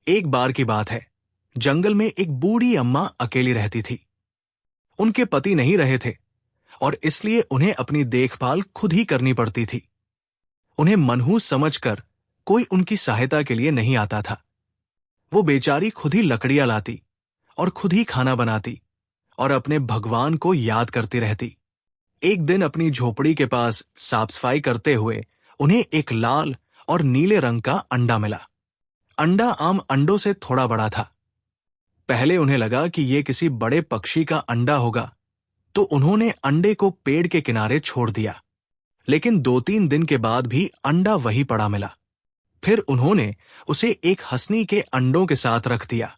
एक बार की बात है, जंगल में एक बूढ़ी अम्मा अकेली रहती थी। उनके पति नहीं रहे थे और इसलिए उन्हें अपनी देखभाल खुद ही करनी पड़ती थी। उन्हें मनहूस समझकर कोई उनकी सहायता के लिए नहीं आता था। वो बेचारी खुद ही लकड़ियां लाती और खुद ही खाना बनाती और अपने भगवान को याद करती रहती। एक दिन अपनी झोपड़ी के पास साफ सफाई करते हुए उन्हें एक लाल और नीले रंग का अंडा मिला। अंडा आम अंडों से थोड़ा बड़ा था। पहले उन्हें लगा कि यह किसी बड़े पक्षी का अंडा होगा, तो उन्होंने अंडे को पेड़ के किनारे छोड़ दिया। लेकिन 2-3 दिन के बाद भी अंडा वही पड़ा मिला। फिर उन्होंने उसे एक हंसनी के अंडों के साथ रख दिया।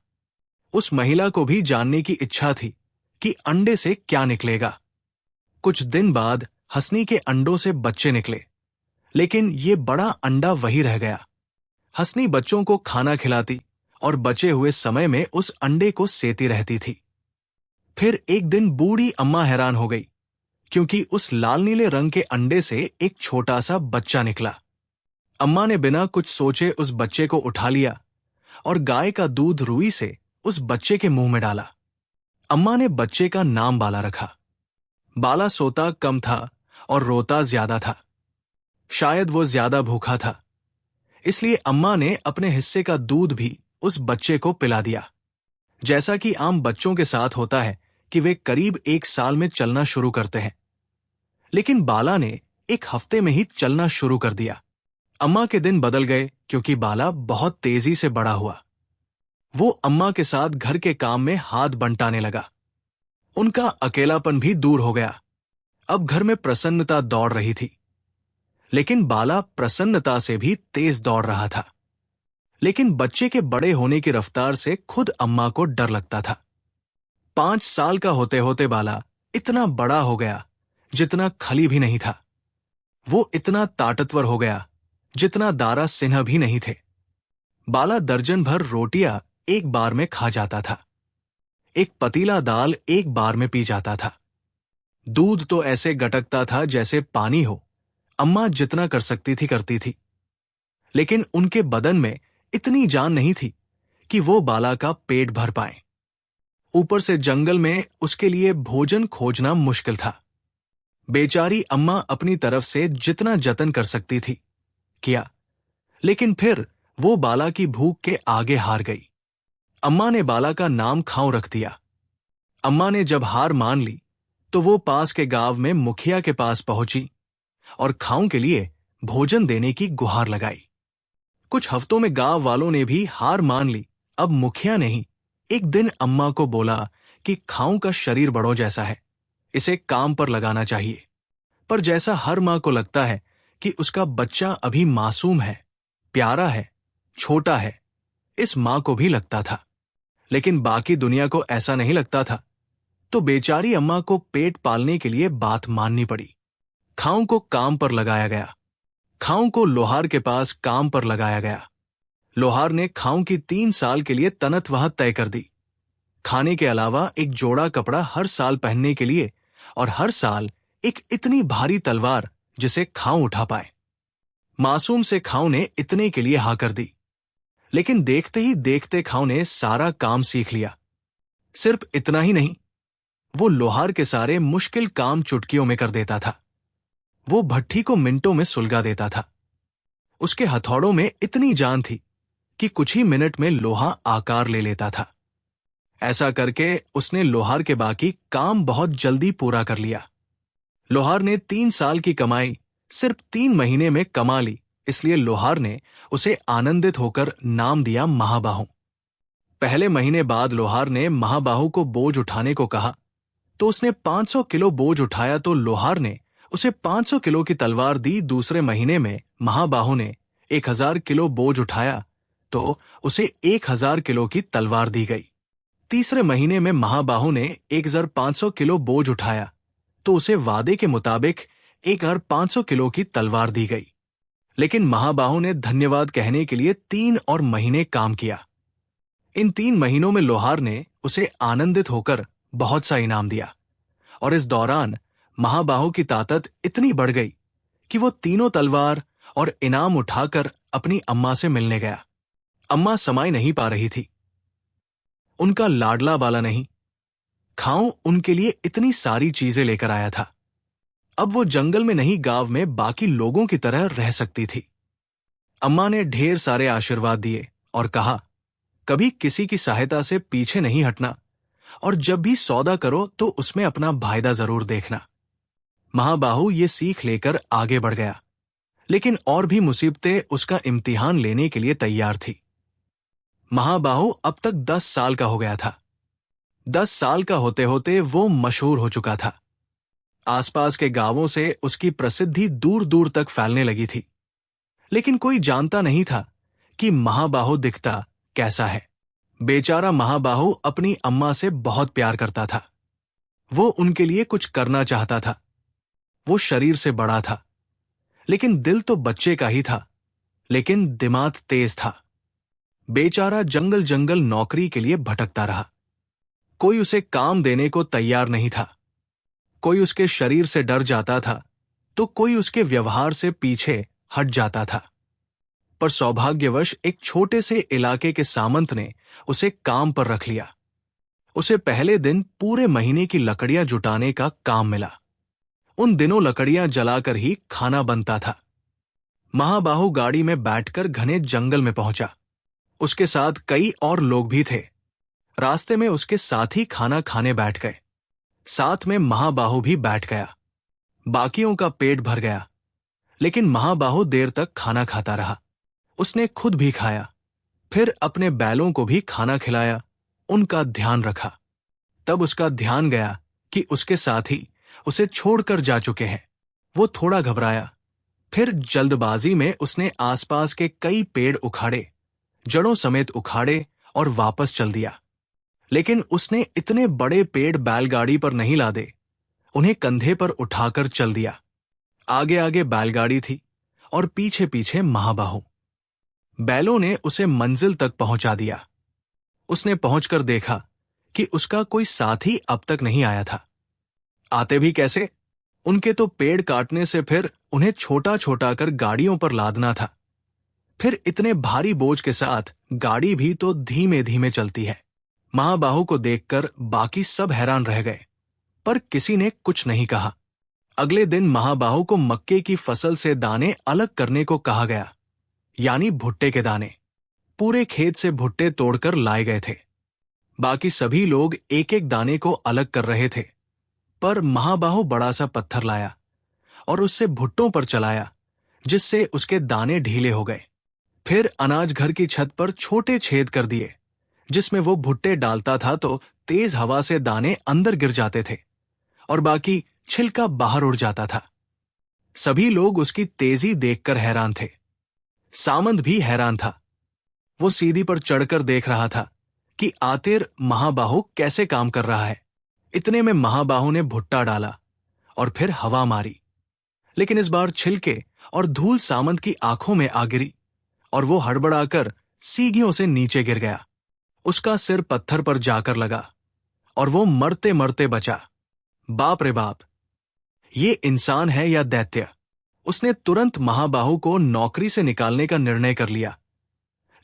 उस महिला को भी जानने की इच्छा थी कि अंडे से क्या निकलेगा। कुछ दिन बाद हंसनी के अंडों से बच्चे निकले, लेकिन ये बड़ा अंडा वही रह गया। हंसनी बच्चों को खाना खिलाती और बचे हुए समय में उस अंडे को सेती रहती थी। फिर एक दिन बूढ़ी अम्मा हैरान हो गई, क्योंकि उस लाल नीले रंग के अंडे से एक छोटा सा बच्चा निकला। अम्मा ने बिना कुछ सोचे उस बच्चे को उठा लिया और गाय का दूध रुई से उस बच्चे के मुंह में डाला। अम्मा ने बच्चे का नाम बाला रखा। बाला सोता कम था और रोता ज्यादा था। शायद वो ज्यादा भूखा था, इसलिए अम्मा ने अपने हिस्से का दूध भी उस बच्चे को पिला दिया। जैसा कि आम बच्चों के साथ होता है कि वे करीब 1 साल में चलना शुरू करते हैं, लेकिन बाला ने 1 हफ्ते में ही चलना शुरू कर दिया। अम्मा के दिन बदल गए, क्योंकि बाला बहुत तेजी से बड़ा हुआ। वो अम्मा के साथ घर के काम में हाथ बंटाने लगा। उनका अकेलापन भी दूर हो गया। अब घर में प्रसन्नता दौड़ रही थी। लेकिन बाला प्रसन्नता से भी तेज दौड़ रहा था। लेकिन बच्चे के बड़े होने की रफ्तार से खुद अम्मा को डर लगता था। 5 साल का होते होते बाला इतना बड़ा हो गया जितना खली भी नहीं था। वो इतना ताकतवर हो गया जितना दारा सिन्हा भी नहीं थे। बाला दर्जन भर रोटियां एक बार में खा जाता था। एक पतीला दाल एक बार में पी जाता था। दूध तो ऐसे गटकता था जैसे पानी हो। अम्मा जितना कर सकती थी करती थी, लेकिन उनके बदन में इतनी जान नहीं थी कि वो बाला का पेट भर पाए। ऊपर से जंगल में उसके लिए भोजन खोजना मुश्किल था। बेचारी अम्मा अपनी तरफ से जितना जतन कर सकती थी किया, लेकिन फिर वो बाला की भूख के आगे हार गई। अम्मा ने बाला का नाम खाऊ रख दिया। अम्मा ने जब हार मान ली तो वो पास के गांव में मुखिया के पास पहुंची और खाऊ के लिए भोजन देने की गुहार लगाई। कुछ हफ्तों में गांव वालों ने भी हार मान ली। अब मुखिया ने ही एक दिन अम्मा को बोला कि खाऊ का शरीर बड़ों जैसा है, इसे काम पर लगाना चाहिए। पर जैसा हर मां को लगता है कि उसका बच्चा अभी मासूम है, प्यारा है, छोटा है, इस मां को भी लगता था। लेकिन बाकी दुनिया को ऐसा नहीं लगता था। तो बेचारी अम्मा को पेट पालने के लिए बात माननी पड़ी। खाऊ को काम पर लगाया गया। खाऊ को लोहार के पास काम पर लगाया गया। लोहार ने खाऊ की 3 साल के लिए तनख्वाह तय कर दी। खाने के अलावा एक जोड़ा कपड़ा हर साल पहनने के लिए और हर साल एक इतनी भारी तलवार जिसे खाऊ उठा पाए। मासूम से खाऊ ने इतने के लिए हाँ कर दी। लेकिन देखते ही देखते खाऊ ने सारा काम सीख लिया। सिर्फ इतना ही नहीं, वो लोहार के सारे मुश्किल काम चुटकियों में कर देता था। वो भट्ठी को मिनटों में सुलगा देता था। उसके हथौड़ों में इतनी जान थी कि कुछ ही मिनट में लोहा आकार ले लेता था। ऐसा करके उसने लोहार के बाकी काम बहुत जल्दी पूरा कर लिया। लोहार ने 3 साल की कमाई सिर्फ 3 महीने में कमा ली, इसलिए लोहार ने उसे आनंदित होकर नाम दिया महाबाहु। पहले महीने बाद लोहार ने महाबाहु को बोझ उठाने को कहा, तो उसने 500 किलो बोझ उठाया। तो लोहार ने उसे 500 किलो की तलवार दी। दूसरे महीने में महाबाहु ने 1000 किलो बोझ उठाया, तो उसे 1000 किलो की तलवार दी गई। तीसरे महीने में महाबाहु ने 1500 किलो बोझ उठाया, तो उसे वादे के मुताबिक 1500 किलो की तलवार दी गई। लेकिन महाबाहु ने धन्यवाद कहने के लिए 3 और महीने काम किया। इन 3 महीनों में लोहार ने उसे आनंदित होकर बहुत सा इनाम दिया, और इस दौरान महाबाहु की ताकत इतनी बढ़ गई कि वो तीनों तलवार और इनाम उठाकर अपनी अम्मा से मिलने गया। अम्मा समाई नहीं पा रही थी। उनका लाडला बाला नहीं, खाओ उनके लिए इतनी सारी चीजें लेकर आया था। अब वो जंगल में नहीं, गांव में बाकी लोगों की तरह रह सकती थी। अम्मा ने ढेर सारे आशीर्वाद दिए और कहा, कभी किसी की सहायता से पीछे नहीं हटना, और जब भी सौदा करो तो उसमें अपना फायदा जरूर देखना। महाबाहु ये सीख लेकर आगे बढ़ गया, लेकिन और भी मुसीबतें उसका इम्तिहान लेने के लिए तैयार थी। महाबाहु अब तक 10 साल का हो गया था। 10 साल का होते होते वो मशहूर हो चुका था। आसपास के गांवों से उसकी प्रसिद्धि दूर दूर तक फैलने लगी थी। लेकिन कोई जानता नहीं था कि महाबाहु दिखता कैसा है। बेचारा महाबाहु अपनी अम्मा से बहुत प्यार करता था। वो उनके लिए कुछ करना चाहता था। वो शरीर से बड़ा था, लेकिन दिल तो बच्चे का ही था, लेकिन दिमाग तेज था। बेचारा जंगल जंगल नौकरी के लिए भटकता रहा। कोई उसे काम देने को तैयार नहीं था। कोई उसके शरीर से डर जाता था, तो कोई उसके व्यवहार से पीछे हट जाता था। पर सौभाग्यवश एक छोटे से इलाके के सामंत ने उसे काम पर रख लिया। उसे पहले दिन पूरे महीने की लकड़ियां जुटाने का काम मिला। उन दिनों लकड़ियां जलाकर ही खाना बनता था। महाबाहु गाड़ी में बैठकर घने जंगल में पहुंचा। उसके साथ कई और लोग भी थे। रास्ते में उसके साथी खाना खाने बैठ गए। साथ में महाबाहु भी बैठ गया। बाकियों का पेट भर गया, लेकिन महाबाहु देर तक खाना खाता रहा। उसने खुद भी खाया, फिर अपने बैलों को भी खाना खिलाया, उनका ध्यान रखा। तब उसका ध्यान गया कि उसके साथी उसे छोड़कर जा चुके हैं। वो थोड़ा घबराया। फिर जल्दबाजी में उसने आसपास के कई पेड़ उखाड़े, जड़ों समेत उखाड़े और वापस चल दिया। लेकिन उसने इतने बड़े पेड़ बैलगाड़ी पर नहीं लादे, उन्हें कंधे पर उठाकर चल दिया। आगे आगे बैलगाड़ी थी और पीछे पीछे महाबाहु। बैलों ने उसे मंजिल तक पहुंचा दिया। उसने पहुंचकर देखा कि उसका कोई साथी अब तक नहीं आया था। आते भी कैसे? उनके तो पेड़ काटने से फिर उन्हें छोटा छोटा कर गाड़ियों पर लादना था। फिर इतने भारी बोझ के साथ गाड़ी भी तो धीमे धीमे चलती है। महाबाहु को देखकर बाकी सब हैरान रह गए, पर किसी ने कुछ नहीं कहा। अगले दिन महाबाहु को मक्के की फसल से दाने अलग करने को कहा गया, यानी भुट्टे के दाने। पूरे खेत से भुट्टे तोड़कर लाए गए थे। बाकी सभी लोग एक एक दाने को अलग कर रहे थे, पर महाबाहु बड़ा सा पत्थर लाया और उससे भुट्टों पर चलाया, जिससे उसके दाने ढीले हो गए। फिर अनाज घर की छत पर छोटे छेद कर दिए, जिसमें वो भुट्टे डालता था तो तेज हवा से दाने अंदर गिर जाते थे और बाकी छिलका बाहर उड़ जाता था। सभी लोग उसकी तेजी देखकर हैरान थे। सामंत भी हैरान था। वो सीढ़ी पर चढ़कर देख रहा था कि आखिर महाबाहु कैसे काम कर रहा है। इतने में महाबाहु ने भुट्टा डाला और फिर हवा मारी, लेकिन इस बार छिलके और धूल सामंत की आंखों में आ गिरी और वो हड़बड़ाकर सीढ़ियों से नीचे गिर गया। उसका सिर पत्थर पर जाकर लगा और वो मरते मरते बचा। बाप रे बाप, ये इंसान है या दैत्य? उसने तुरंत महाबाहु को नौकरी से निकालने का निर्णय कर लिया।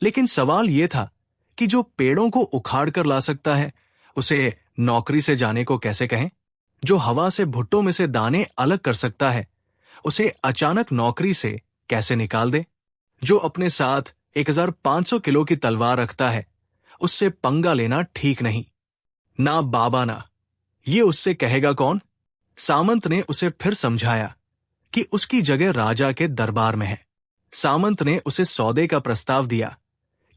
लेकिन सवाल यह था कि जो पेड़ों को उखाड़ कर ला सकता है, उसे नौकरी से जाने को कैसे कहें? जो हवा से भुट्टों में से दाने अलग कर सकता है, उसे अचानक नौकरी से कैसे निकाल दे? जो अपने साथ 1500 किलो की तलवार रखता है, उससे पंगा लेना ठीक नहीं। ना बाबा ना, ये उससे कहेगा कौन? सामंत ने उसे फिर समझाया कि उसकी जगह राजा के दरबार में है। सामंत ने उसे सौदे का प्रस्ताव दिया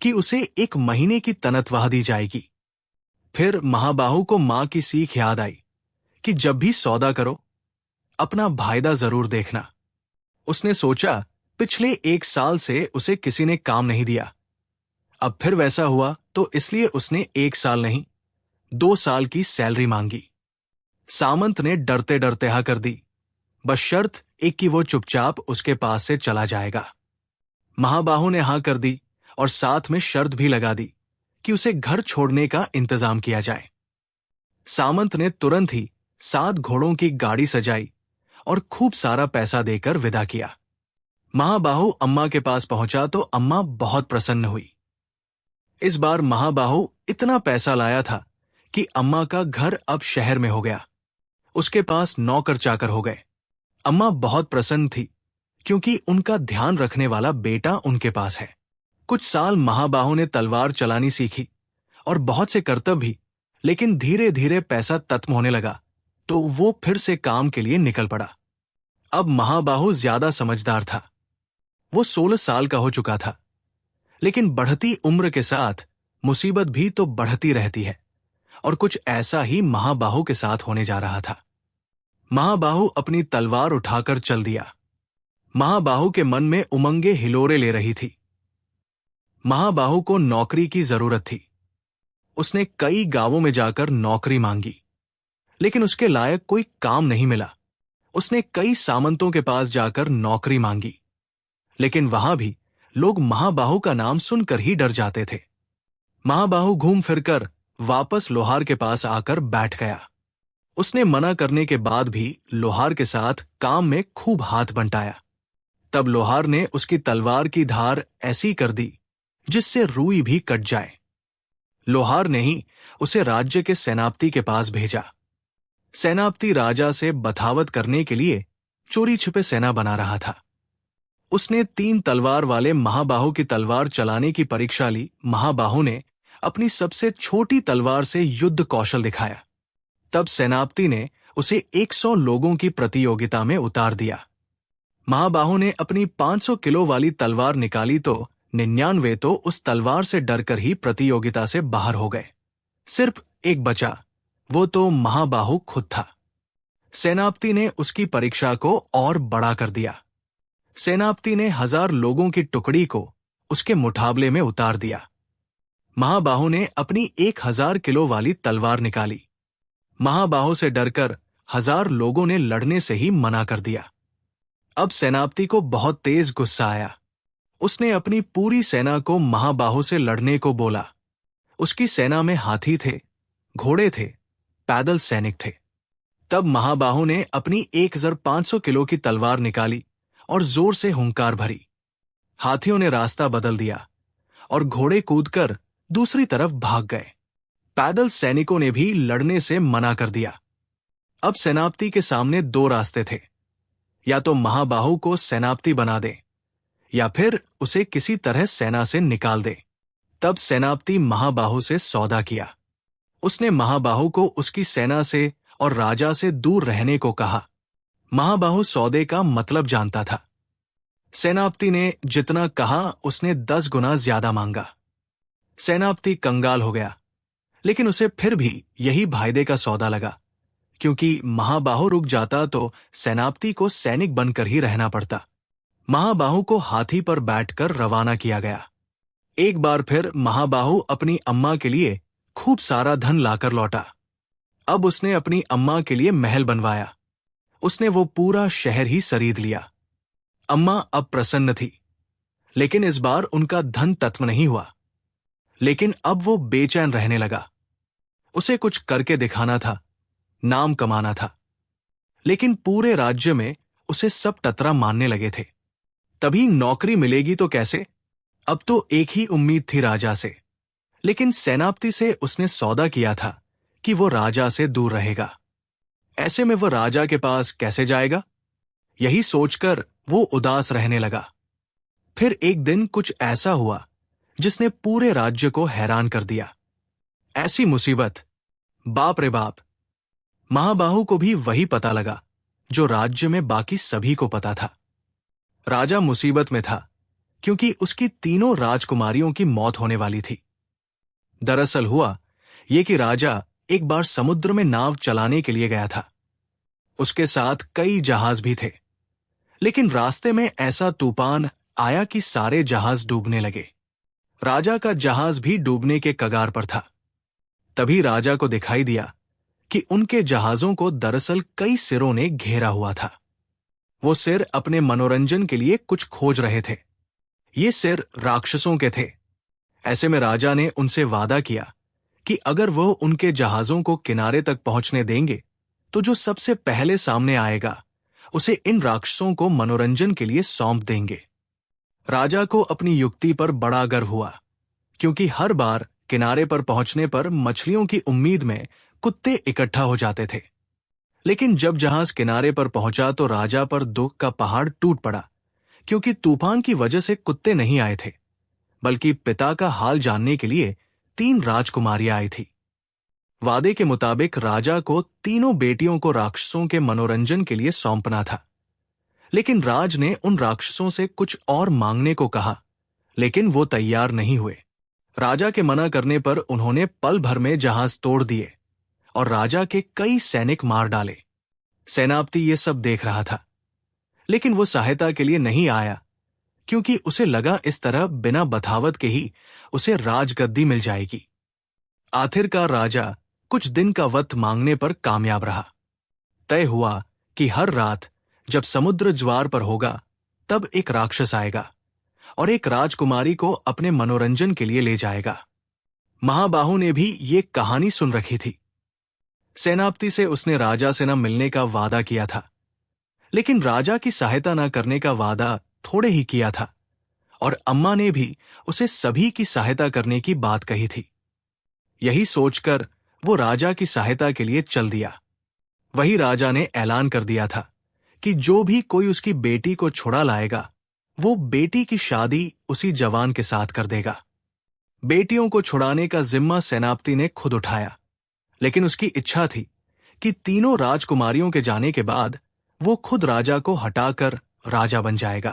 कि उसे 1 महीने की तनख्वाह दी जाएगी। फिर महाबाहु को मां की सीख याद आई कि जब भी सौदा करो, अपना फायदा जरूर देखना। उसने सोचा, पिछले 1 साल से उसे किसी ने काम नहीं दिया। अब फिर वैसा हुआ तो इसलिए उसने 1 साल नहीं, 2 साल की सैलरी मांगी। सामंत ने डरते डरते हाँ कर दी, बस शर्त एक कि वो चुपचाप उसके पास से चला जाएगा। महाबाहु ने हाँ कर दी और साथ में शर्त भी लगा दी कि उसे घर छोड़ने का इंतजाम किया जाए। सामंत ने तुरंत ही 7 घोड़ों की गाड़ी सजाई और खूब सारा पैसा देकर विदा किया। महाबाहु अम्मा के पास पहुंचा तो अम्मा बहुत प्रसन्न हुई। इस बार महाबाहु इतना पैसा लाया था कि अम्मा का घर अब शहर में हो गया। उसके पास नौकर चाकर हो गए। अम्मा बहुत प्रसन्न थी क्योंकि उनका ध्यान रखने वाला बेटा उनके पास है। कुछ साल महाबाहु ने तलवार चलानी सीखी और बहुत से करतब भी, लेकिन धीरे धीरे पैसा खत्म होने लगा तो वो फिर से काम के लिए निकल पड़ा। अब महाबाहु ज्यादा समझदार था। वो 16 साल का हो चुका था। लेकिन बढ़ती उम्र के साथ मुसीबत भी तो बढ़ती रहती है, और कुछ ऐसा ही महाबाहु के साथ होने जा रहा था। महाबाहु अपनी तलवार उठाकर चल दिया। महाबाहु के मन में उमंगे हिलोरे ले रही थी। महाबाहु को नौकरी की जरूरत थी। उसने कई गांवों में जाकर नौकरी मांगी, लेकिन उसके लायक कोई काम नहीं मिला। उसने कई सामंतों के पास जाकर नौकरी मांगी, लेकिन वहां भी लोग महाबाहु का नाम सुनकर ही डर जाते थे। महाबाहु घूम फिरकर वापस लोहार के पास आकर बैठ गया। उसने मना करने के बाद भी लोहार के साथ काम में खूब हाथ बंटाया। तब लोहार ने उसकी तलवार की धार ऐसी कर दी जिससे रुई भी कट जाए। लोहार ने ही उसे राज्य के सेनापति के पास भेजा। सेनापति राजा से बथावत करने के लिए चोरी छिपे सेना बना रहा था। उसने 3 तलवार वाले महाबाहु की तलवार चलाने की परीक्षा ली। महाबाहु ने अपनी सबसे छोटी तलवार से युद्ध कौशल दिखाया। तब सेनापति ने उसे 100 लोगों की प्रतियोगिता में उतार दिया। महाबाहु ने अपनी 500 किलो वाली तलवार निकाली तो 99 तो उस तलवार से डरकर ही प्रतियोगिता से बाहर हो गए। सिर्फ एक बचा, वो तो महाबाहु खुद था। सेनापति ने उसकी परीक्षा को और बड़ा कर दिया। सेनापति ने 1000 लोगों की टुकड़ी को उसके मुकाबले में उतार दिया। महाबाहु ने अपनी 1000 किलो वाली तलवार निकाली। महाबाहु से डरकर 1000 लोगों ने लड़ने से ही मना कर दिया। अब सेनापति को बहुत तेज गुस्सा आया। उसने अपनी पूरी सेना को महाबाहु से लड़ने को बोला। उसकी सेना में हाथी थे, घोड़े थे, पैदल सैनिक थे। तब महाबाहु ने अपनी 1500 किलो की तलवार निकाली और जोर से हुंकार भरी। हाथियों ने रास्ता बदल दिया और घोड़े कूदकर दूसरी तरफ भाग गए। पैदल सैनिकों ने भी लड़ने से मना कर दिया। अब सेनापति के सामने 2 रास्ते थे, या तो महाबाहु को सेनापति बना दे या फिर उसे किसी तरह सेना से निकाल दे। तब सेनापति महाबाहु से सौदा किया। उसने महाबाहु को उसकी सेना से और राजा से दूर रहने को कहा। महाबाहु सौदे का मतलब जानता था। सेनापति ने जितना कहा उसने 10 गुना ज्यादा मांगा। सेनापति कंगाल हो गया, लेकिन उसे फिर भी यही फायदे का सौदा लगा, क्योंकि महाबाहु रुक जाता तो सेनापति को सैनिक बनकर ही रहना पड़ता। महाबाहु को हाथी पर बैठकर रवाना किया गया। एक बार फिर महाबाहु अपनी अम्मा के लिए खूब सारा धन लाकर लौटा। अब उसने अपनी अम्मा के लिए महल बनवाया। उसने वो पूरा शहर ही खरीद लिया। अम्मा अब प्रसन्न थी, लेकिन इस बार उनका धन तत्व नहीं हुआ। लेकिन अब वो बेचैन रहने लगा। उसे कुछ करके दिखाना था, नाम कमाना था। लेकिन पूरे राज्य में उसे सब टतरा मानने लगे थे। तभी नौकरी मिलेगी तो कैसे? अब तो एक ही उम्मीद थी राजा से, लेकिन सेनापति से उसने सौदा किया था कि वो राजा से दूर रहेगा। ऐसे में वो राजा के पास कैसे जाएगा? यही सोचकर वो उदास रहने लगा। फिर एक दिन कुछ ऐसा हुआ जिसने पूरे राज्य को हैरान कर दिया। ऐसी मुसीबत, बाप रे बाप! महाबाहु को भी वही पता लगा जो राज्य में बाकी सभी को पता था। राजा मुसीबत में था क्योंकि उसकी 3 राजकुमारियों की मौत होने वाली थी। दरअसल हुआ ये कि राजा एक बार समुद्र में नाव चलाने के लिए गया था। उसके साथ कई जहाज भी थे, लेकिन रास्ते में ऐसा तूफान आया कि सारे जहाज डूबने लगे। राजा का जहाज भी डूबने के कगार पर था। तभी राजा को दिखाई दिया कि उनके जहाजों को दरअसल कई सिरों ने घेरा हुआ था। वो सिर अपने मनोरंजन के लिए कुछ खोज रहे थे। ये सिर राक्षसों के थे। ऐसे में राजा ने उनसे वादा किया कि अगर वो उनके जहाजों को किनारे तक पहुंचने देंगे तो जो सबसे पहले सामने आएगा उसे इन राक्षसों को मनोरंजन के लिए सौंप देंगे। राजा को अपनी युक्ति पर बड़ा गर्व हुआ, क्योंकि हर बार किनारे पर पहुंचने पर मछलियों की उम्मीद में कुत्ते इकट्ठा हो जाते थे। लेकिन जब जहाज किनारे पर पहुंचा तो राजा पर दुख का पहाड़ टूट पड़ा, क्योंकि तूफान की वजह से कुत्ते नहीं आए थे, बल्कि पिता का हाल जानने के लिए 3 राजकुमारियां आई थी। वादे के मुताबिक राजा को तीनों बेटियों को राक्षसों के मनोरंजन के लिए सौंपना था। लेकिन राज ने उन राक्षसों से कुछ और मांगने को कहा, लेकिन वो तैयार नहीं हुए। राजा के मना करने पर उन्होंने पल भर में जहाज तोड़ दिए और राजा के कई सैनिक मार डाले। सेनापति ये सब देख रहा था, लेकिन वो सहायता के लिए नहीं आया, क्योंकि उसे लगा इस तरह बिना बथावत के ही उसे राजगद्दी मिल जाएगी। आखिरकार राजा कुछ दिन का वक्त मांगने पर कामयाब रहा। तय हुआ कि हर रात जब समुद्र ज्वार पर होगा तब एक राक्षस आएगा और एक राजकुमारी को अपने मनोरंजन के लिए ले जाएगा। महाबाहु ने भी ये कहानी सुन रखी थी। सेनापति से उसने राजा से न मिलने का वादा किया था, लेकिन राजा की सहायता न करने का वादा थोड़े ही किया था, और अम्मा ने भी उसे सभी की सहायता करने की बात कही थी। यही सोचकर वो राजा की सहायता के लिए चल दिया। वही राजा ने ऐलान कर दिया था कि जो भी कोई उसकी बेटी को छुड़ा लाएगा, वो बेटी की शादी उसी जवान के साथ कर देगा। बेटियों को छुड़ाने का जिम्मा सेनापति ने खुद उठाया, लेकिन उसकी इच्छा थी कि तीनों राजकुमारियों के जाने के बाद वो खुद राजा को हटाकर राजा बन जाएगा।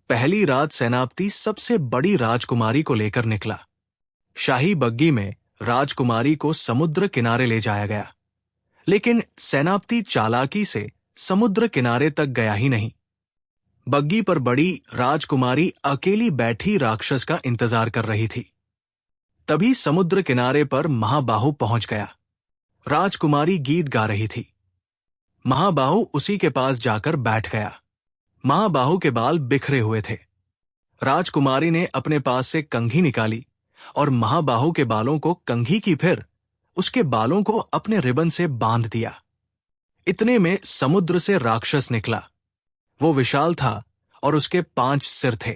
पहली रात सेनापति सबसे बड़ी राजकुमारी को लेकर निकला। शाही बग्गी में राजकुमारी को समुद्र किनारे ले जाया गया, लेकिन सेनापति चालाकी से समुद्र किनारे तक गया ही नहीं। बग्गी पर बड़ी राजकुमारी अकेली बैठी राक्षस का इंतजार कर रही थी। तभी समुद्र किनारे पर महाबाहु पहुंच गया। राजकुमारी गीत गा रही थी। महाबाहु उसी के पास जाकर बैठ गया। महाबाहु के बाल बिखरे हुए थे। राजकुमारी ने अपने पास से कंघी निकाली और महाबाहु के बालों को कंघी की, फिर उसके बालों को अपने रिबन से बांध दिया। इतने में समुद्र से राक्षस निकला। वो विशाल था और उसके 5 सिर थे।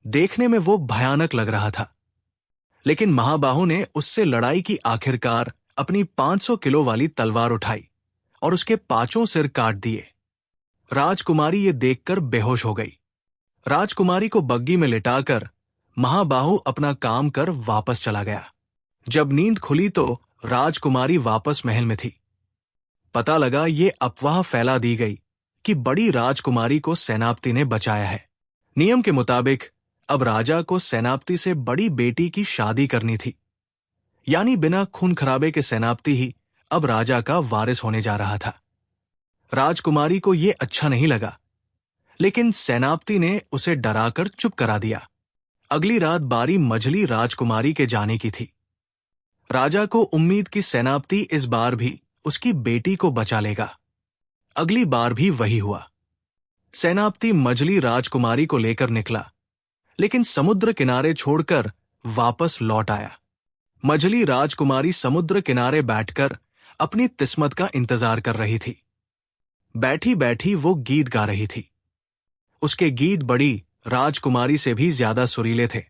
देखने में वो भयानक लग रहा था, लेकिन महाबाहु ने उससे लड़ाई की आखिरकार अपनी 500 किलो वाली तलवार उठाई और उसके 5 सिर काट दिए। राजकुमारी ये देखकर बेहोश हो गई। राजकुमारी को बग्गी में लिटाकर महाबाहु अपना काम कर वापस चला गया। जब नींद खुली तो राजकुमारी वापस महल में थी। पता लगा ये अफवाह फैला दी गई कि बड़ी राजकुमारी को सेनापति ने बचाया है। नियम के मुताबिक अब राजा को सेनापति से बड़ी बेटी की शादी करनी थी, यानी बिना खून खराबे के सेनापति ही अब राजा का वारिस होने जा रहा था। राजकुमारी को यह अच्छा नहीं लगा, लेकिन सेनापति ने उसे डराकर चुप करा दिया। अगली रात बारी मझली राजकुमारी के जाने की थी। राजा को उम्मीद कि सेनापति इस बार भी उसकी बेटी को बचा लेगा। अगली बार भी वही हुआ। सेनापति मझली राजकुमारी को लेकर निकला, लेकिन समुद्र किनारे छोड़कर वापस लौट आया। मझली राजकुमारी समुद्र किनारे बैठकर अपनी किस्मत का इंतजार कर रही थी। बैठी बैठी वो गीत गा रही थी। उसके गीत बड़ी राजकुमारी से भी ज्यादा सुरीले थे,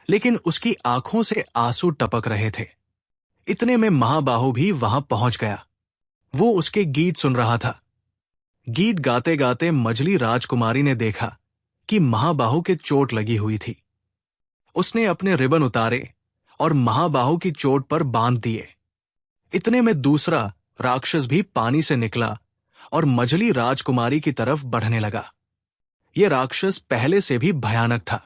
लेकिन उसकी आंखों से आंसू टपक रहे थे। इतने में महाबाहु भी वहां पहुंच गया। वो उसके गीत सुन रहा था। गीत गाते गाते मझली राजकुमारी ने देखा कि महाबाहु के चोट लगी हुई थी। उसने अपने रिबन उतारे और महाबाहु की चोट पर बांध दिए। इतने में दूसरा राक्षस भी पानी से निकला और मझली राजकुमारी की तरफ बढ़ने लगा। यह राक्षस पहले से भी भयानक था,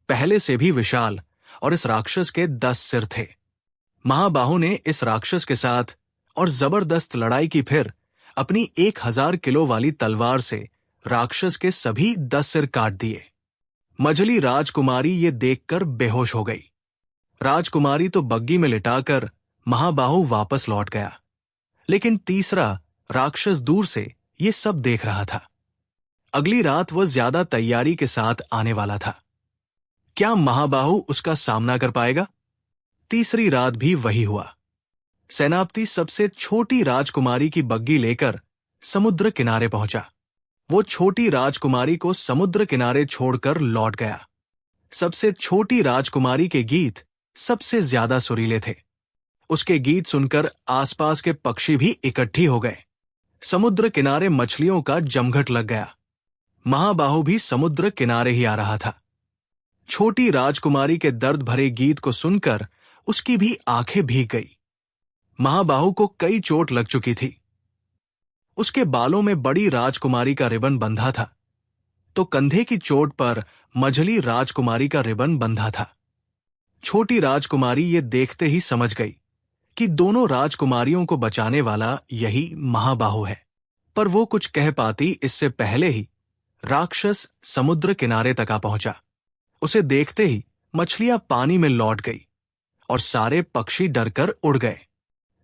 पहले से भी विशाल, और इस राक्षस के 10 सिर थे। महाबाहु ने इस राक्षस के साथ और जबरदस्त लड़ाई की, फिर अपनी 1000 किलो वाली तलवार से राक्षस के सभी 10 सिर काट दिए। मझली राजकुमारी ये देखकर बेहोश हो गई। राजकुमारी तो बग्गी में लिटाकर महाबाहु वापस लौट गया, लेकिन तीसरा राक्षस दूर से ये सब देख रहा था। अगली रात वह ज्यादा तैयारी के साथ आने वाला था। क्या महाबाहु उसका सामना कर पाएगा? तीसरी रात भी वही हुआ। सेनापति सबसे छोटी राजकुमारी की बग्गी लेकर समुद्र किनारे पहुंचा। वो छोटी राजकुमारी को समुद्र किनारे छोड़कर लौट गया। सबसे छोटी राजकुमारी के गीत सबसे ज्यादा सुरीले थे। उसके गीत सुनकर आसपास के पक्षी भी इकट्ठी हो गए। समुद्र किनारे मछलियों का जमघट लग गया। महाबाहु भी समुद्र किनारे ही आ रहा था। छोटी राजकुमारी के दर्द भरे गीत को सुनकर उसकी भी आंखें भीग गई। महाबाहु को कई चोट लग चुकी थी। उसके बालों में बड़ी राजकुमारी का रिबन बंधा था, तो कंधे की चोट पर मझली राजकुमारी का रिबन बंधा था। छोटी राजकुमारी ये देखते ही समझ गई कि दोनों राजकुमारियों को बचाने वाला यही महाबाहु है। पर वो कुछ कह पाती इससे पहले ही राक्षस समुद्र किनारे तक आ पहुंचा। उसे देखते ही मछलियां पानी में लौट गई और सारे पक्षी डरकर उड़ गए।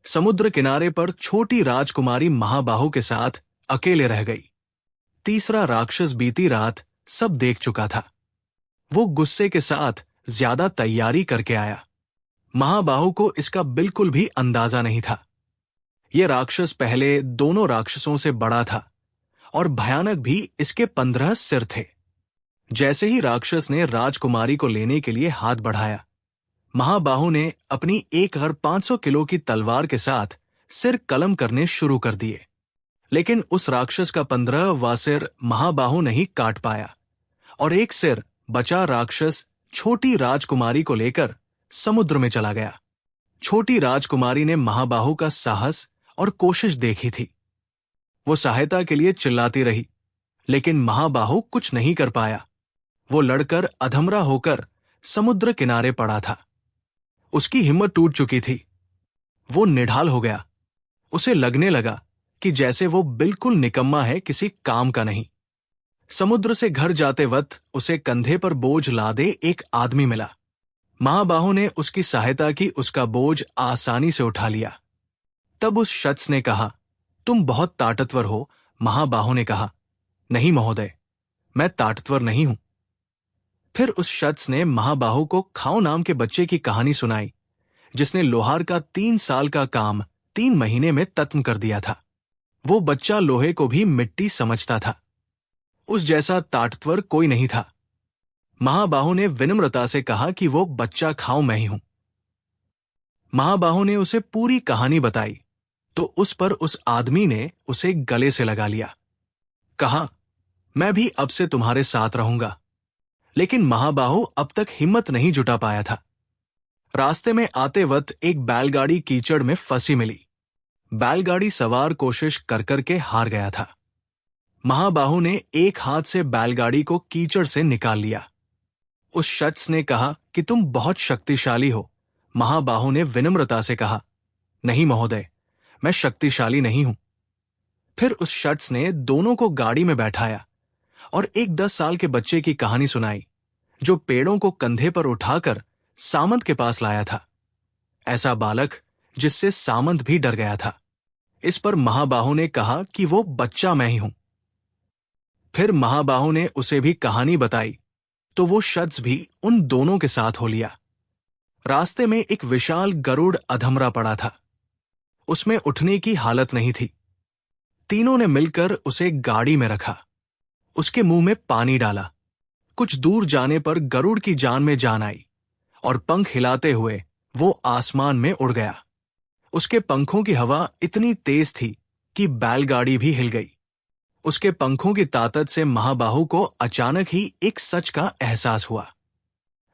समुद्र किनारे पर छोटी राजकुमारी महाबाहु के साथ अकेले रह गई। तीसरा राक्षस बीती रात सब देख चुका था। वो गुस्से के साथ ज्यादा तैयारी करके आया। महाबाहु को इसका बिल्कुल भी अंदाजा नहीं था। यह राक्षस पहले दोनों राक्षसों से बड़ा था और भयानक भी। इसके 15 सिर थे। जैसे ही राक्षस ने राजकुमारी को लेने के लिए हाथ बढ़ाया, महाबाहु ने अपनी 1500 किलो की तलवार के साथ सिर कलम करने शुरू कर दिए। लेकिन उस राक्षस का 15वां सिर महाबाहु नहीं काट पाया और एक सिर बचा राक्षस छोटी राजकुमारी को लेकर समुद्र में चला गया। छोटी राजकुमारी ने महाबाहु का साहस और कोशिश देखी थी। वो सहायता के लिए चिल्लाती रही, लेकिन महाबाहु कुछ नहीं कर पाया। वो लड़कर अधमरा होकर समुद्र किनारे पड़ा था। उसकी हिम्मत टूट चुकी थी। वो निढाल हो गया। उसे लगने लगा कि जैसे वो बिल्कुल निकम्मा है, किसी काम का नहीं। समुद्र से घर जाते वक्त उसे कंधे पर बोझ लादे एक आदमी मिला। महाबाहु ने उसकी सहायता की, उसका बोझ आसानी से उठा लिया। तब उस शख्स ने कहा, तुम बहुत ताकतवर हो। महाबाहु ने कहा, नहीं महोदय, मैं ताकतवर नहीं हूं। फिर उस शख्स ने महाबाहु को खाओ नाम के बच्चे की कहानी सुनाई, जिसने लोहार का 3 साल का काम 3 महीने में खत्म कर दिया था। वो बच्चा लोहे को भी मिट्टी समझता था। उस जैसा ताकतवर कोई नहीं था। महाबाहु ने विनम्रता से कहा कि वो बच्चा खाओ मैं ही हूं। महाबाहु ने उसे पूरी कहानी बताई तो उस पर उस आदमी ने उसे गले से लगा लिया। कहा, मैं भी अब से तुम्हारे साथ रहूंगा। लेकिन महाबाहु अब तक हिम्मत नहीं जुटा पाया था। रास्ते में आते वक्त एक बैलगाड़ी कीचड़ में फंसी मिली। बैलगाड़ी सवार कोशिश कर करके हार गया था। महाबाहु ने एक हाथ से बैलगाड़ी को कीचड़ से निकाल लिया। उस शख्स ने कहा कि तुम बहुत शक्तिशाली हो। महाबाहु ने विनम्रता से कहा, नहीं महोदय, मैं शक्तिशाली नहीं हूं। फिर उस शख्स ने दोनों को गाड़ी में बैठाया और एक 10 साल के बच्चे की कहानी सुनाई, जो पेड़ों को कंधे पर उठाकर सामंत के पास लाया था। ऐसा बालक जिससे सामंत भी डर गया था। इस पर महाबाहु ने कहा कि वो बच्चा मैं ही हूं। फिर महाबाहु ने उसे भी कहानी बताई तो वो शख्स भी उन दोनों के साथ हो लिया। रास्ते में एक विशाल गरुड़ अधमरा पड़ा था। उसमें उठने की हालत नहीं थी। तीनों ने मिलकर उसे गाड़ी में रखा। उसके मुंह में पानी डाला। कुछ दूर जाने पर गरुड़ की जान में जान आई और पंख हिलाते हुए वो आसमान में उड़ गया। उसके पंखों की हवा इतनी तेज थी कि बैलगाड़ी भी हिल गई। उसके पंखों की ताकत से महाबाहु को अचानक ही एक सच का एहसास हुआ।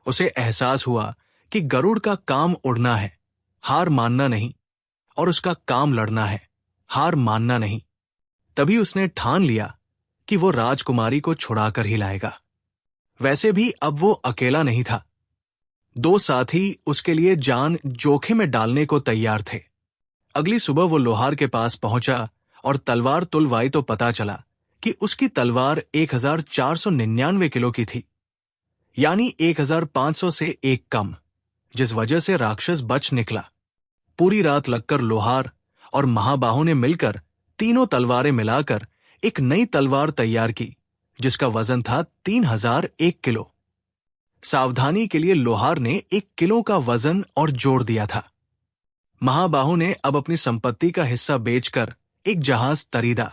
उसे एहसास हुआ कि गरुड़ का काम उड़ना है, हार मानना नहीं, और उसका काम लड़ना है, हार मानना नहीं। तभी उसने ठान लिया कि वो राजकुमारी को छुड़ाकर ही लाएगा। वैसे भी अब वो अकेला नहीं था। 2 साथी उसके लिए जान जोखिम में डालने को तैयार थे। अगली सुबह वो लोहार के पास पहुंचा और तलवार तुलवाई तो पता चला कि उसकी तलवार 1499 किलो की थी, यानी 1500 से एक कम, जिस वजह से राक्षस बच निकला। पूरी रात लगकर लोहार और महाबाहु ने मिलकर तीनों तलवारें मिलाकर एक नई तलवार तैयार की, जिसका वजन था 3001 किलो। सावधानी के लिए लोहार ने 1 किलो का वजन और जोड़ दिया था। महाबाहु ने अब अपनी संपत्ति का हिस्सा बेचकर एक जहाज खरीदा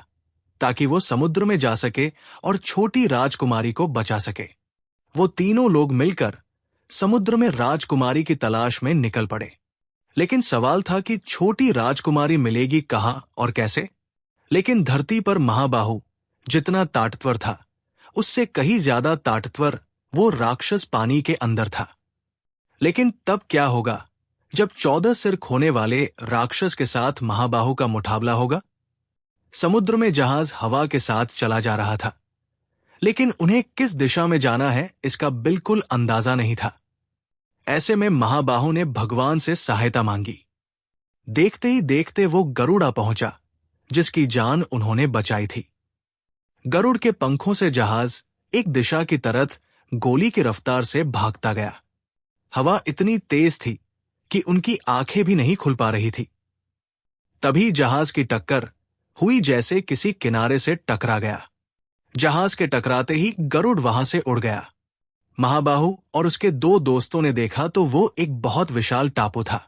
ताकि वो समुद्र में जा सके और छोटी राजकुमारी को बचा सके। वो तीनों लोग मिलकर समुद्र में राजकुमारी की तलाश में निकल पड़े। लेकिन सवाल था कि छोटी राजकुमारी मिलेगी कहाँ और कैसे। लेकिन धरती पर महाबाहु जितना ताकतवर था, उससे कहीं ज्यादा ताकतवर वो राक्षस पानी के अंदर था। लेकिन तब क्या होगा जब 14 सिर खोने वाले राक्षस के साथ महाबाहु का मुकाबला होगा? समुद्र में जहाज हवा के साथ चला जा रहा था, लेकिन उन्हें किस दिशा में जाना है इसका बिल्कुल अंदाजा नहीं था। ऐसे में महाबाहु ने भगवान से सहायता मांगी। देखते ही देखते वो गरुड़ आ पहुंचा, जिसकी जान उन्होंने बचाई थी। गरुड़ के पंखों से जहाज एक दिशा की तरफ गोली की रफ्तार से भागता गया। हवा इतनी तेज थी कि उनकी आंखें भी नहीं खुल पा रही थी। तभी जहाज की टक्कर हुई जैसे किसी किनारे से टकरा गया। जहाज के टकराते ही गरुड़ वहां से उड़ गया। महाबाहु और उसके दो दोस्तों ने देखा तो वो एक बहुत विशाल टापू था।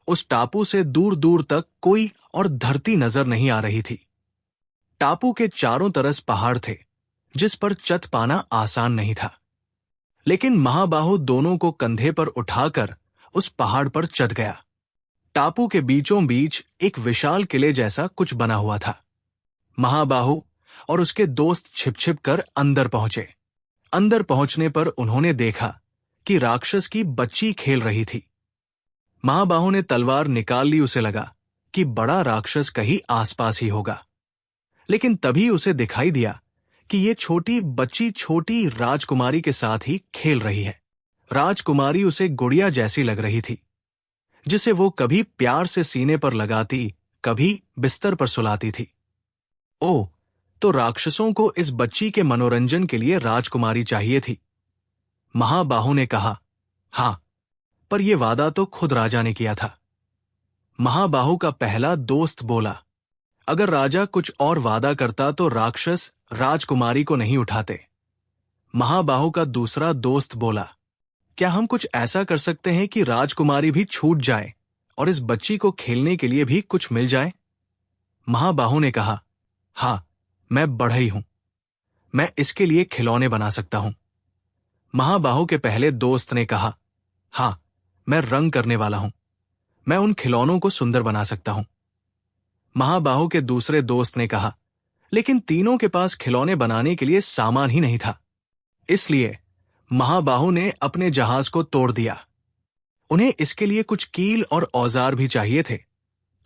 उस टापू से दूर दूर तक कोई और धरती नजर नहीं आ रही थी। टापू के चारों तरफ पहाड़ थे, जिस पर चढ़ पाना आसान नहीं था। लेकिन महाबाहु दोनों को कंधे पर उठाकर उस पहाड़ पर चढ़ गया। टापू के बीचों बीच एक विशाल किले जैसा कुछ बना हुआ था। महाबाहु और उसके दोस्त छिप छिप कर अंदर पहुंचे। अंदर पहुंचने पर उन्होंने देखा कि राक्षस की बच्ची खेल रही थी। महाबाहु ने तलवार निकाल ली। उसे लगा कि बड़ा राक्षस कहीं आसपास ही होगा, लेकिन तभी उसे दिखाई दिया कि ये छोटी बच्ची छोटी राजकुमारी के साथ ही खेल रही है। राजकुमारी उसे गुड़िया जैसी लग रही थी, जिसे वो कभी प्यार से सीने पर लगाती, कभी बिस्तर पर सुलाती थी। ओह, तो राक्षसों को इस बच्ची के मनोरंजन के लिए राजकुमारी चाहिए थी। महाबाहु ने कहा, हां, पर यह वादा तो खुद राजा ने किया था। महाबाहु का पहला दोस्त बोला, अगर राजा कुछ और वादा करता तो राक्षस राजकुमारी को नहीं उठाते। महाबाहु का दूसरा दोस्त बोला, क्या हम कुछ ऐसा कर सकते हैं कि राजकुमारी भी छूट जाए और इस बच्ची को खेलने के लिए भी कुछ मिल जाए? महाबाहु ने कहा, हां, मैं बढ़ई हूं, मैं इसके लिए खिलौने बना सकता हूं। महाबाहु के पहले दोस्त ने कहा, हां, मैं रंग करने वाला हूं, मैं उन खिलौनों को सुंदर बना सकता हूं। महाबाहु के दूसरे दोस्त ने कहा, लेकिन तीनों के पास खिलौने बनाने के लिए सामान ही नहीं था। इसलिए महाबाहु ने अपने जहाज को तोड़ दिया। उन्हें इसके लिए कुछ कील और औजार भी चाहिए थे,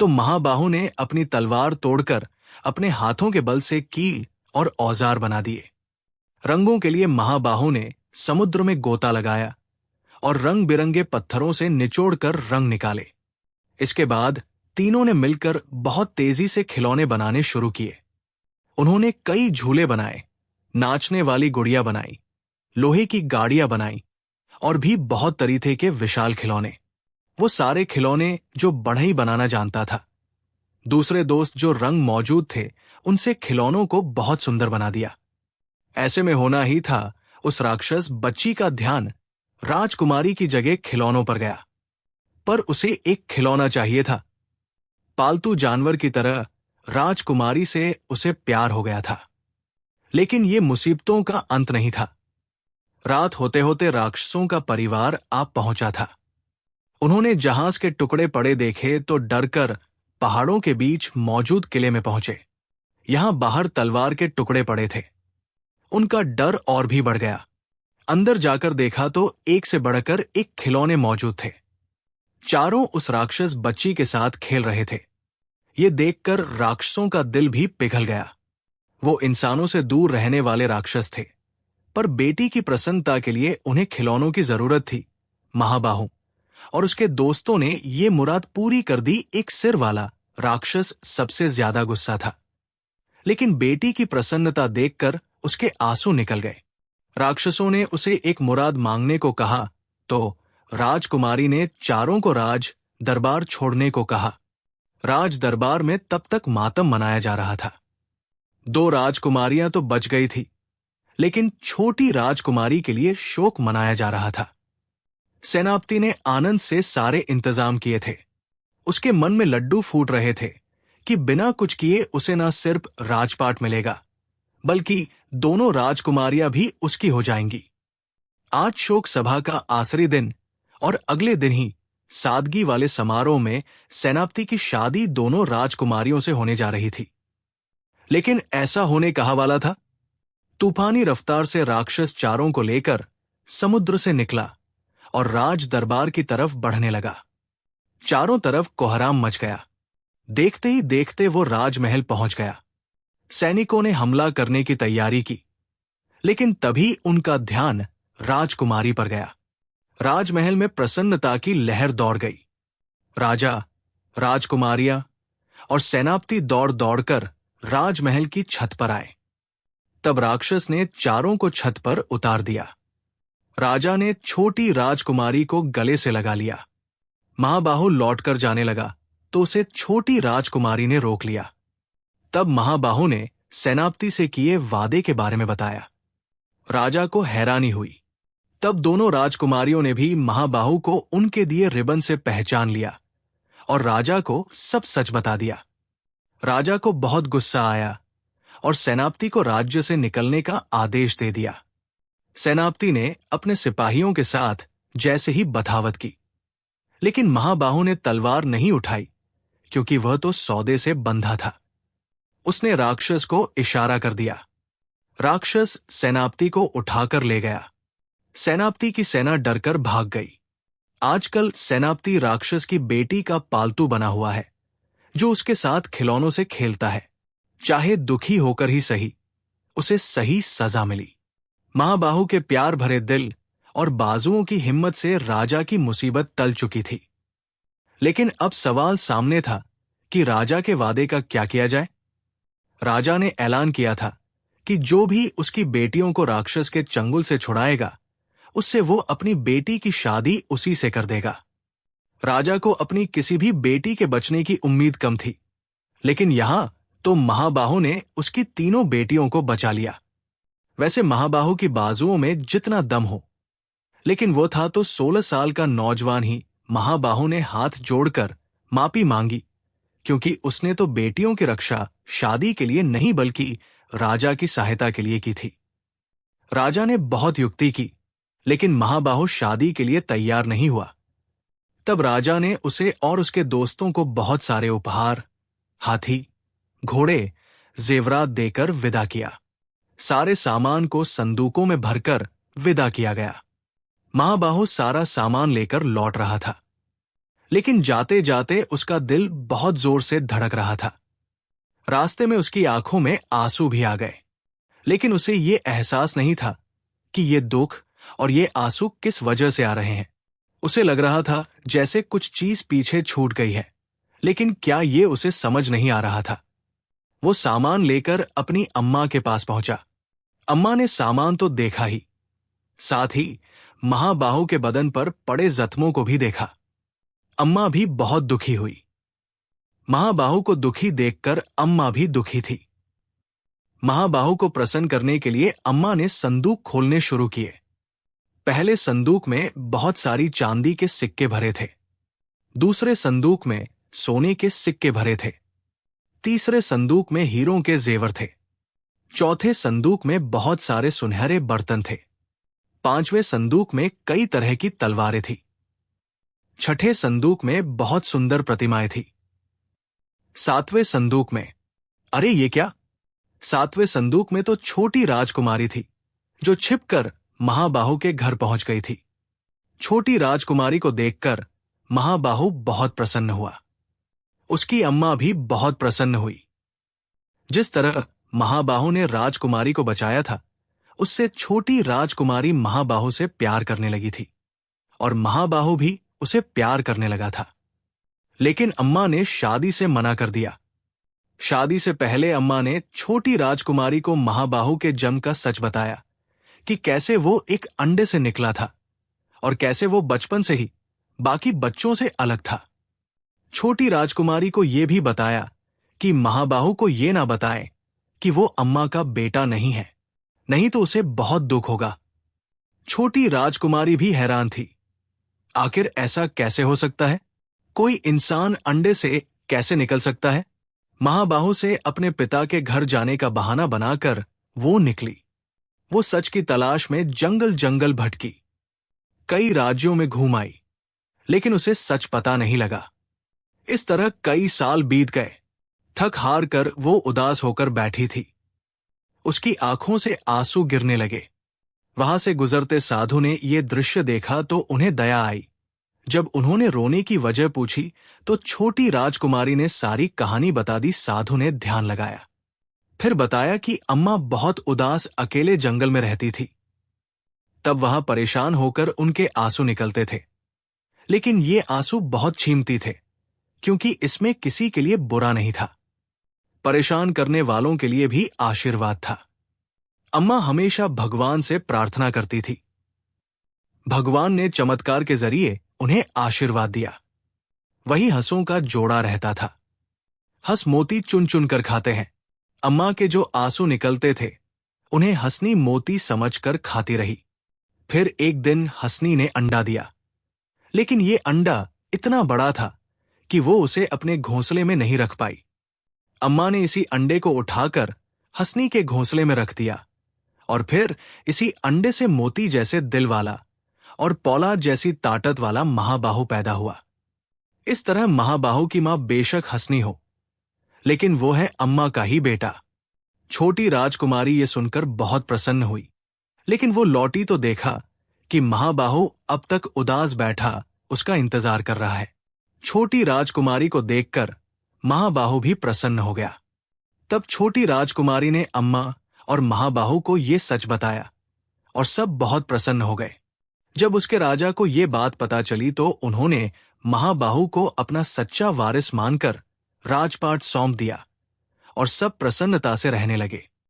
तो महाबाहु ने अपनी तलवार तोड़कर अपने हाथों के बल से कील और औजार बना दिए। रंगों के लिए महाबाहु ने समुद्र में गोता लगाया और रंग बिरंगे पत्थरों से निचोड़कर रंग निकाले। इसके बाद तीनों ने मिलकर बहुत तेजी से खिलौने बनाने शुरू किए। उन्होंने कई झूले बनाए, नाचने वाली गुड़िया बनाई, लोहे की गाड़ियां बनाई और भी बहुत तरीके के विशाल खिलौने। वो सारे खिलौने जो बढ़ई बनाना जानता था। दूसरे दोस्त जो रंग मौजूद थे, उनसे खिलौनों को बहुत सुंदर बना दिया। ऐसे में होना ही था, उस राक्षस बच्ची का ध्यान राजकुमारी की जगह खिलौनों पर गया। पर उसे एक खिलौना चाहिए था। पालतू जानवर की तरह राजकुमारी से उसे प्यार हो गया था। लेकिन ये मुसीबतों का अंत नहीं था। रात होते होते राक्षसों का परिवार आ पहुंचा था। उन्होंने जहाज के टुकड़े पड़े देखे तो डरकर पहाड़ों के बीच मौजूद किले में पहुंचे। यहां बाहर तलवार के टुकड़े पड़े थे। उनका डर और भी बढ़ गया। अंदर जाकर देखा तो एक से बढ़कर एक खिलौने मौजूद थे। चारों उस राक्षस बच्ची के साथ खेल रहे थे। ये देखकर राक्षसों का दिल भी पिघल गया। वो इंसानों से दूर रहने वाले राक्षस थे, पर बेटी की प्रसन्नता के लिए उन्हें खिलौनों की जरूरत थी। महाबाहु और उसके दोस्तों ने ये मुराद पूरी कर दी। एक सिर वाला राक्षस सबसे ज्यादा गुस्सा था, लेकिन बेटी की प्रसन्नता देखकर उसके आंसू निकल गए। राक्षसों ने उसे एक मुराद मांगने को कहा तो राजकुमारी ने चारों को राज दरबार छोड़ने को कहा। राज दरबार में तब तक मातम मनाया जा रहा था। 2 राजकुमारियां तो बच गई थी, लेकिन छोटी राजकुमारी के लिए शोक मनाया जा रहा था। सेनापति ने आनंद से सारे इंतजाम किए थे। उसके मन में लड्डू फूट रहे थे कि बिना कुछ किए उसे न सिर्फ राजपाट मिलेगा, बल्कि दोनों राजकुमारियां भी उसकी हो जाएंगी। आज शोक सभा का आखिरी दिन और अगले दिन ही सादगी वाले समारोह में सेनापति की शादी दोनों राजकुमारियों से होने जा रही थी। लेकिन ऐसा होने कहाँ वाला था? तूफानी रफ्तार से राक्षस चारों को लेकर समुद्र से निकला और राज दरबार की तरफ बढ़ने लगा। चारों तरफ कोहराम मच गया। देखते ही देखते वो राजमहल पहुंच गया। सैनिकों ने हमला करने की तैयारी की, लेकिन तभी उनका ध्यान राजकुमारी पर गया। राजमहल में प्रसन्नता की लहर दौड़ गई। राजा, राजकुमारियां और सेनापति दौड़ दौड़कर राजमहल की छत पर आए। तब राक्षस ने चारों को छत पर उतार दिया। राजा ने छोटी राजकुमारी को गले से लगा लिया। महाबाहु लौटकर जाने लगा तो उसे छोटी राजकुमारी ने रोक लिया। तब महाबाहु ने सेनापति से किए वादे के बारे में बताया। राजा को हैरानी हुई। तब दोनों राजकुमारियों ने भी महाबाहु को उनके दिए रिबन से पहचान लिया और राजा को सब सच बता दिया। राजा को बहुत गुस्सा आया और सेनापति को राज्य से निकलने का आदेश दे दिया। सेनापति ने अपने सिपाहियों के साथ जैसे ही बगावत की, लेकिन महाबाहु ने तलवार नहीं उठाई क्योंकि वह तो सौदे से बंधा था। उसने राक्षस को इशारा कर दिया। राक्षस सेनापति को उठाकर ले गया। सेनापति की सेना डरकर भाग गई। आजकल सेनापति राक्षस की बेटी का पालतू बना हुआ है, जो उसके साथ खिलौनों से खेलता है। चाहे दुखी होकर ही सही, उसे सही सजा मिली। महाबाहु के प्यार भरे दिल और बाजुओं की हिम्मत से राजा की मुसीबत टल चुकी थी। लेकिन अब सवाल सामने था कि राजा के वादे का क्या किया जाए। राजा ने ऐलान किया था कि जो भी उसकी बेटियों को राक्षस के चंगुल से छुड़ाएगा, उससे वो अपनी बेटी की शादी उसी से कर देगा। राजा को अपनी किसी भी बेटी के बचने की उम्मीद कम थी, लेकिन यहां तो महाबाहु ने उसकी तीनों बेटियों को बचा लिया। वैसे महाबाहु की बाजुओं में जितना दम हो, लेकिन वो था तो 16 साल का नौजवान ही। महाबाहु ने हाथ जोड़कर माफी मांगी, क्योंकि उसने तो बेटियों की रक्षा शादी के लिए नहीं बल्कि राजा की सहायता के लिए की थी। राजा ने बहुत युक्ति की, लेकिन महाबाहु शादी के लिए तैयार नहीं हुआ। तब राजा ने उसे और उसके दोस्तों को बहुत सारे उपहार, हाथी, घोड़े, जेवरात देकर विदा किया। सारे सामान को संदूकों में भरकर विदा किया गया। महाबाहु सारा सामान लेकर लौट रहा था, लेकिन जाते जाते उसका दिल बहुत जोर से धड़क रहा था। रास्ते में उसकी आंखों में आंसू भी आ गए, लेकिन उसे ये एहसास नहीं था कि ये दुख और ये आंसू किस वजह से आ रहे हैं। उसे लग रहा था जैसे कुछ चीज पीछे छूट गई है, लेकिन क्या ये उसे समझ नहीं आ रहा था। वो सामान लेकर अपनी अम्मा के पास पहुंचा। अम्मा ने सामान तो देखा ही, साथ ही महाबाहु के बदन पर पड़े जख्मों को भी देखा। अम्मा भी बहुत दुखी हुई। महाबाहु को दुखी देखकर अम्मा भी दुखी थी। महाबाहु को प्रसन्न करने के लिए अम्मा ने संदूक खोलने शुरू किए। पहले संदूक में बहुत सारी चांदी के सिक्के भरे थे। दूसरे संदूक में सोने के सिक्के भरे थे। तीसरे संदूक में हीरों के जेवर थे। चौथे संदूक में बहुत सारे सुनहरे बर्तन थे। पांचवें संदूक में कई तरह की तलवारें थी। छठे संदूक में बहुत सुंदर प्रतिमाएं थी। सातवें संदूक में, अरे ये क्या? सातवें संदूक में तो छोटी राजकुमारी थी, जो छिपकर महाबाहु के घर पहुंच गई थी। छोटी राजकुमारी को देखकर महाबाहु बहुत प्रसन्न हुआ। उसकी अम्मा भी बहुत प्रसन्न हुई। जिस तरह महाबाहु ने राजकुमारी को बचाया था, उससे छोटी राजकुमारी महाबाहु से प्यार करने लगी थी और महाबाहु भी उसे प्यार करने लगा था। लेकिन अम्मा ने शादी से मना कर दिया। शादी से पहले अम्मा ने छोटी राजकुमारी को महाबाहु के जन्म का सच बताया कि कैसे वो एक अंडे से निकला था और कैसे वो बचपन से ही बाकी बच्चों से अलग था। छोटी राजकुमारी को यह भी बताया कि महाबाहु को यह ना बताए कि वो अम्मा का बेटा नहीं है, नहीं तो उसे बहुत दुख होगा। छोटी राजकुमारी भी हैरान थी। आखिर ऐसा कैसे हो सकता है? कोई इंसान अंडे से कैसे निकल सकता है? महाबाहु से अपने पिता के घर जाने का बहाना बनाकर वो निकली। वो सच की तलाश में जंगल जंगल भटकी, कई राज्यों में घूम आई, लेकिन उसे सच पता नहीं लगा। इस तरह कई साल बीत गए। थक हार कर वो उदास होकर बैठी थी। उसकी आंखों से आंसू गिरने लगे। वहां से गुजरते साधु ने ये दृश्य देखा तो उन्हें दया आई। जब उन्होंने रोने की वजह पूछी तो छोटी राजकुमारी ने सारी कहानी बता दी। साधु ने ध्यान लगाया, फिर बताया कि अम्मा बहुत उदास अकेले जंगल में रहती थी। तब वहां परेशान होकर उनके आंसू निकलते थे, लेकिन ये आंसू बहुत कीमती थे, क्योंकि इसमें किसी के लिए बुरा नहीं था। परेशान करने वालों के लिए भी आशीर्वाद था। अम्मा हमेशा भगवान से प्रार्थना करती थी। भगवान ने चमत्कार के जरिए उन्हें आशीर्वाद दिया। वही हंसों का जोड़ा रहता था। हंस मोती चुन चुन कर खाते हैं। अम्मा के जो आंसू निकलते थे, उन्हें हंसनी मोती समझकर खाती रही। फिर एक दिन हंसनी ने अंडा दिया, लेकिन ये अंडा इतना बड़ा था कि वो उसे अपने घोंसले में नहीं रख पाई। अम्मा ने इसी अंडे को उठाकर हंसनी के घोंसले में रख दिया, और फिर इसी अंडे से मोती जैसे दिल वाला और पौलाद जैसी ताकत वाला महाबाहु पैदा हुआ। इस तरह महाबाहु की मां बेशक हंसनी हो, लेकिन वो है अम्मा का ही बेटा। छोटी राजकुमारी ये सुनकर बहुत प्रसन्न हुई, लेकिन वो लौटी तो देखा कि महाबाहु अब तक उदास बैठा उसका इंतजार कर रहा है। छोटी राजकुमारी को देखकर महाबाहु भी प्रसन्न हो गया। तब छोटी राजकुमारी ने अम्मा और महाबाहु को ये सच बताया, और सब बहुत प्रसन्न हो गए। जब उसके राजा को ये बात पता चली तो उन्होंने महाबाहु को अपना सच्चा वारिस मानकर राजपाट सौंप दिया, और सब प्रसन्नता से रहने लगे।